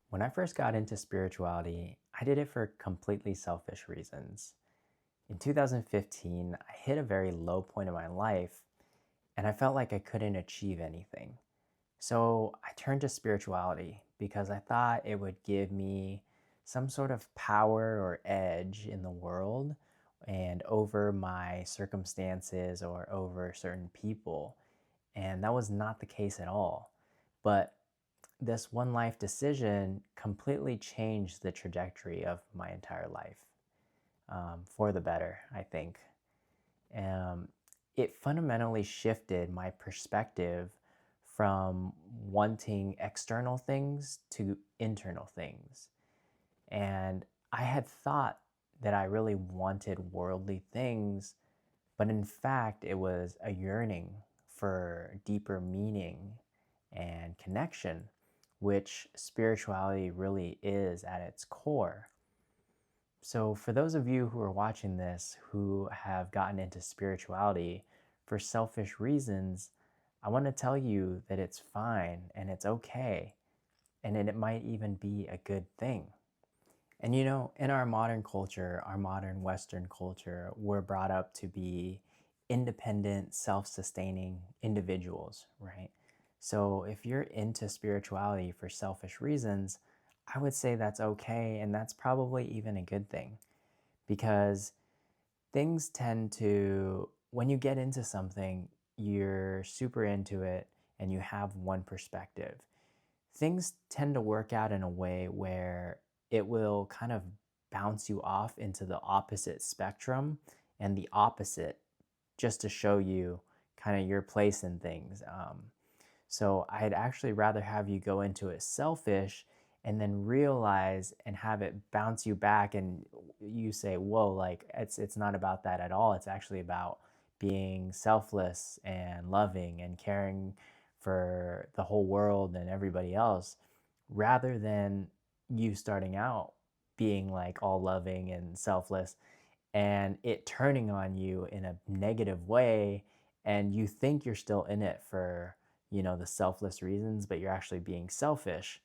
When I first got into spirituality, I did it for completely selfish reasons. In 2015, I hit a very low point in my life and I felt like I couldn't achieve anything. So I turned to spirituality because I thought it would give me some sort of power or edge in the world and over my circumstances or over certain people. And that was not the case at all. But this one life decision completely changed the trajectory of my entire life, for the better, I think. Um, it fundamentally shifted my perspective from wanting external things to internal things. And I had thought that I really wanted worldly things, but in fact, it was a yearning for deeper meaning and connection, which spirituality really is at its core. So, for those of you who are watching this who have gotten into spirituality for selfish reasons, I want to tell you that it's fine and it's okay, and it might even be a good thing. And in our modern culture, our modern Western culture, we're brought up to be independent, self sustaining individuals, right? So if you're into spirituality for selfish reasons, I would say that's okay. And that's probably even a good thing because things tend to, when you get into something, you're super into it and you have one perspective, things tend to work out in a way where it will kind of bounce you off into the opposite spectrum and the opposite just to show you kind of your place in things. So I'd actually rather have you go into it selfish and then realize and have it bounce you back and you say, whoa, like it's not about that at all. It's actually about being selfless and loving and caring for the whole world and everybody else rather than you starting out being like all loving and selfless and it turning on you in a negative way and you think you're still in it for the selfless reasons but you're actually being selfish.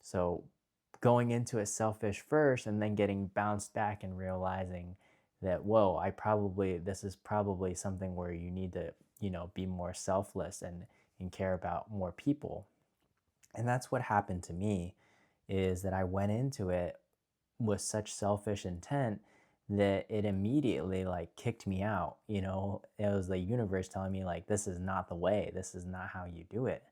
So going into it selfish first and then getting bounced back and realizing that whoa, this is probably something where you need to be more selfless and care about more people. And that's what happened to me, is that I went into it with such selfish intent that it immediately like kicked me out. It was the universe telling me like this is not the way, this is not how you do it.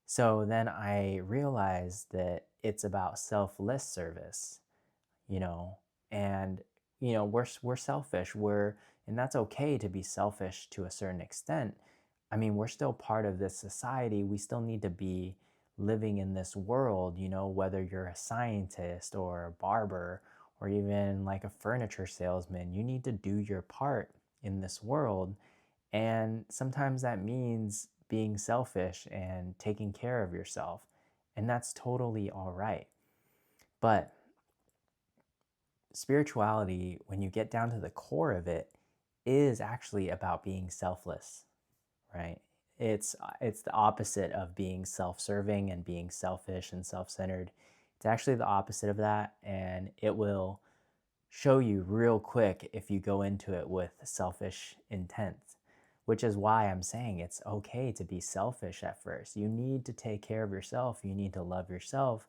So then I realized that it's about selfless service, you know, and we're selfish. And that's okay to be selfish to a certain extent. I mean, we're still part of this society. We still need to be living in this world, whether you're a scientist or a barber or even like a furniture salesman, you need to do your part in this world. And sometimes that means being selfish and taking care of yourself. And that's totally all right. But spirituality, when you get down to the core of it, is actually about being selfless, right? It's the opposite of being self-serving and being selfish and self-centered. It's actually the opposite of that, and it will show you real quick if you go into it with selfish intent, which is why I'm saying it's okay to be selfish at first. You need to take care of yourself, you need to love yourself,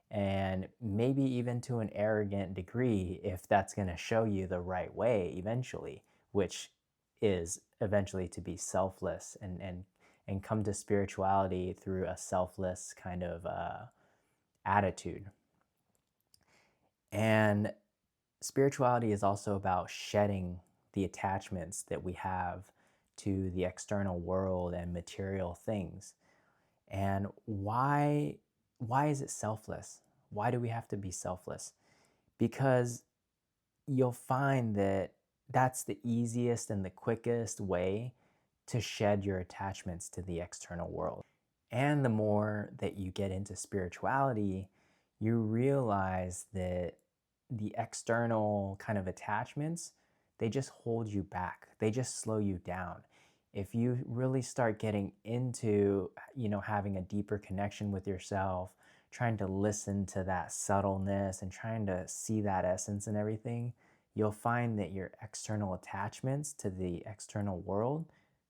and maybe even to an arrogant degree if that's going to show you the right way eventually, which is eventually to be selfless and come to spirituality through a selfless kind of attitude. And spirituality is also about shedding the attachments that we have to the external world and material things. And why is it selfless? Why do we have to be selfless? Because you'll find that that's the easiest and the quickest way to shed your attachments to the external world. And the more that you get into spirituality, you realize that the external kind of attachments, they just hold you back. They just slow you down. If you really start getting into, having a deeper connection with yourself, trying to listen to that subtleness and trying to see that essence and everything, you'll find that your external attachments to the external world,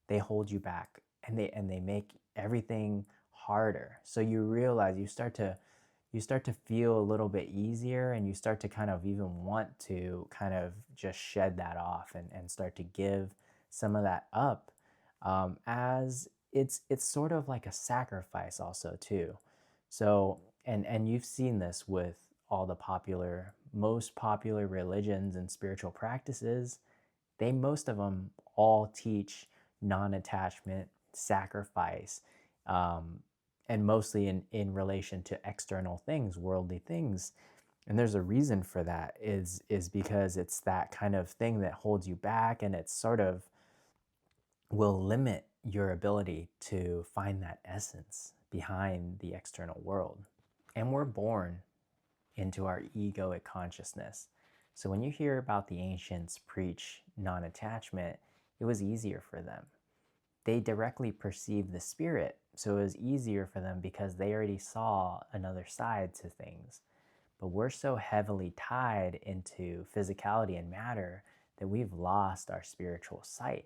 they hold you back, and they make everything harder. So you realize you start to feel a little bit easier, and you start to kind of even want to kind of just shed that off, and start to give some of that up, as it's sort of like a sacrifice also too. So, and you've seen this with all the most popular religions and spiritual practices. They, most of them, all teach non-attachment, sacrifice, um, and mostly in relation to external things, worldly things. And there's a reason for that, is because it's that kind of thing that holds you back, and it sort of will limit your ability to find that essence behind the external world. And we're born into our egoic consciousness. So when you hear about the ancients preach non attachment, it was easier for them. They directly perceived the spirit, so it was easier for them because they already saw another side to things. But we're so heavily tied into physicality and matter that we've lost our spiritual sight.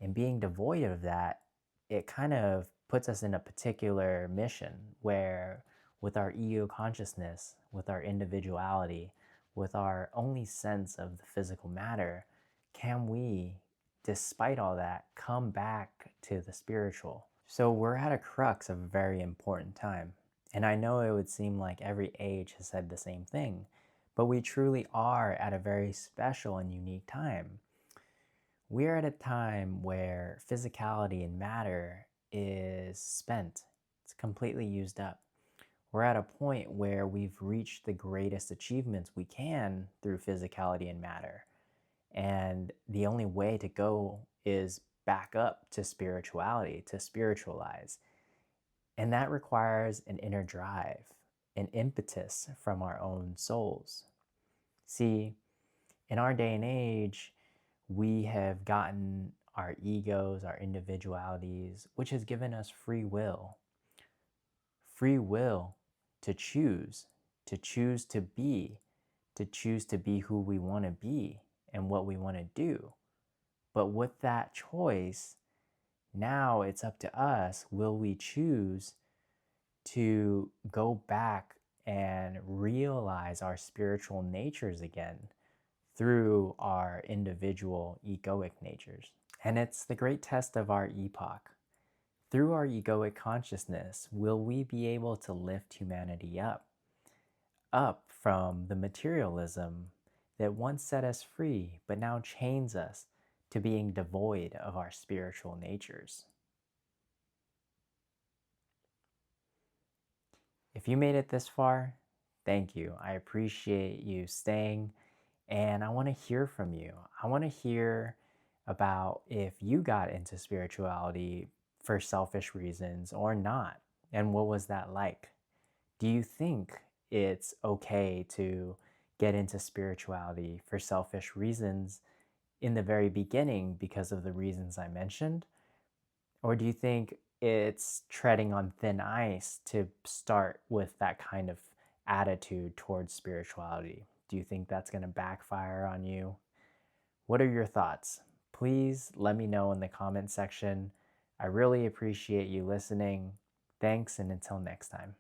And being devoid of that, it kind of puts us in a particular mission where, with our ego consciousness, with our individuality, with our only sense of the physical matter, can we, despite all that, come back to the spiritual? So we're at a crux of a very important time. And I know it would seem like every age has said the same thing, but we truly are at a very special and unique time. We're at a time where physicality and matter is spent. It's completely used up. We're at a point where we've reached the greatest achievements we can through physicality and matter. And the only way to go is back up to spirituality, to spiritualize. And that requires an inner drive, an impetus from our own souls. See, in our day and age, we have gotten our egos, our individualities, which has given us free will to choose to choose to be who we want to be and what we want to do. But with that choice, now it's up to us. Will we choose to go back and realize our spiritual natures again through our individual egoic natures? And it's the great test of our epoch. Through our egoic consciousness, will we be able to lift humanity up from the materialism that once set us free, but now chains us to being devoid of our spiritual natures? If you made it this far, thank you. I appreciate you staying, and I want to hear from you. I want to hear about if you got into spirituality for selfish reasons or not, and what was that like? Do you think it's okay to get into spirituality for selfish reasons in the very beginning because of the reasons I mentioned? Or do you think it's treading on thin ice to start with that kind of attitude towards spirituality? Do you think that's going to backfire on you? What are your thoughts? Please let me know in the comment section. I really appreciate you listening. Thanks, and until next time.